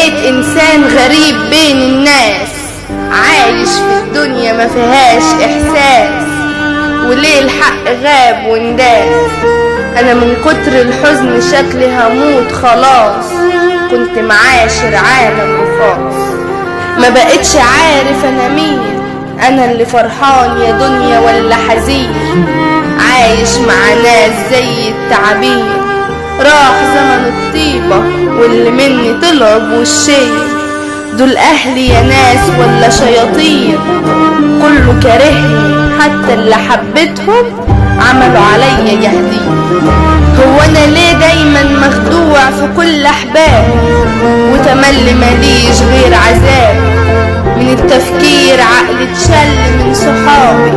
بقيت انسان غريب بين الناس، عايش في الدنيا ما فيهاش احساس، وليه الحق غاب وانداس. انا من كتر الحزن شكلي هموت خلاص، كنت معاشر عالم رخاص. ما بقتش عارف انا مين، انا اللي فرحان يا دنيا ولا حزين، عايش مع ناس زي التعابين. راح زمن الطيبة واللي مني طلعوا بوشين، دول اهلي يا ناس ولا شياطين؟ كله كارهني حتى اللي حبيتهم عملوا عليا جهدين. هو انا ليه دايما مخدوع في كل احباب، وتملي ماليش غير عذاب؟ من التفكير عقلي اتشل من صحابي،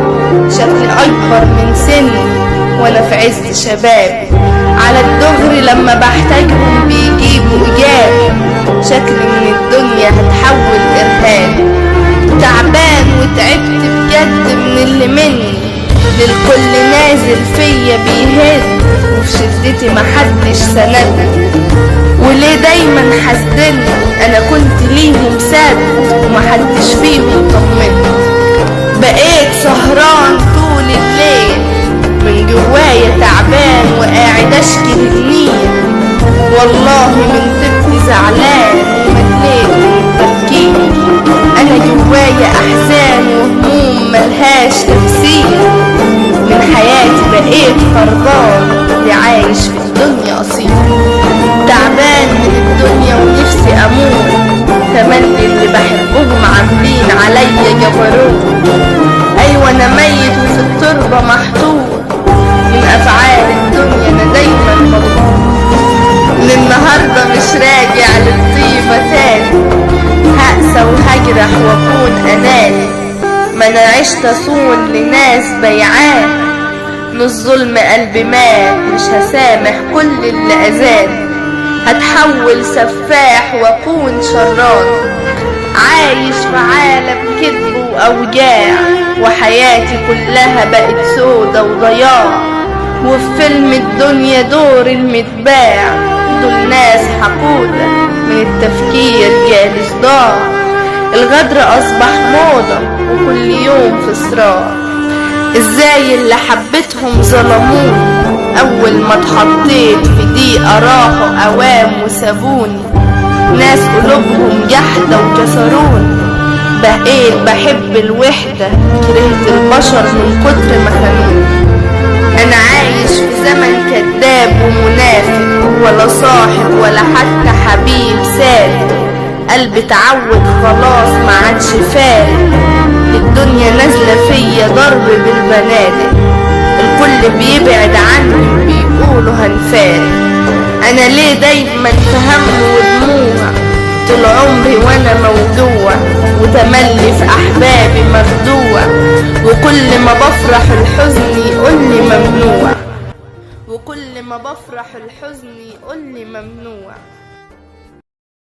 شكلي اكبر من سني وانا في عز شبابي. على الدغري لما بحتاجهم بيجيبوا ايجابي، شكلي من الدنيا هتحول ارهابي. تعبان وتعبت بجد من اللي مني، للكل نازل فيا بيهد، وفي شدتي محدش سندني. وليه دايما حاسدني؟ انا كنت ليهم ساد ومحدش فيهم طمني. بقيت سهران طول الليل من جوايا تعبان وقاعد اشكي للنيل، والله من طبتي زعلان ومليت من تفكير. انا جوايا احزان وهموم ملهاش تفسير، من حياتي بقيت خربان اللي عايش في الدنيا اصيل. تعبان من الدنيا ونفسي اموت، تملي اللي بحبهم عاملين عليا جبروت. ايوه انا ميت وفي التربة محطوط، من افعال الدنيا انا دايما مضغوط. من النهاردة مش راجع للطيبة تاني، هقسى وهجرح واكون اناني. ما انا عشت اصون لناس بيعان، للظلم قلبي مات مش هسامح كل اللي اذاني. هتحول سفاح واكون شران، عايش في عالم كذب واوجاع، وحياتي كلها بقت سودة وضياع. وفي فيلم الدنيا دور المتباع، دول ناس حقودة من التفكير جالي صداع. الغدر اصبح موضة وكل يوم في صراع. ازاي اللي حبيتهم ظلموني، اول ما اتحطيت في ضيقة راحوا اوام وسابوني. ناس قلوبهم جحدة وكسروني، بقيت بحب الوحدة، كرهت البشر من كتر ما خانوني. انا عايش في زمن كذاب ومنافق، ولا صاحب ولا حتى حبيب صادق. قلبي اتعود خلاص ما عادش فارق، الدنيا نازلة فيا ضرب بالبنادق. الكل بيبعد عني وبيقولوا هنفارق. انا ليه دايما في هم ودموع، طول عمري وانا موجوع، وتملي في احبابي مخدوع. وكل ما بفرح الحزن يقولي ممنوع، وكل ما بفرح الحزن يقولي ممنوع.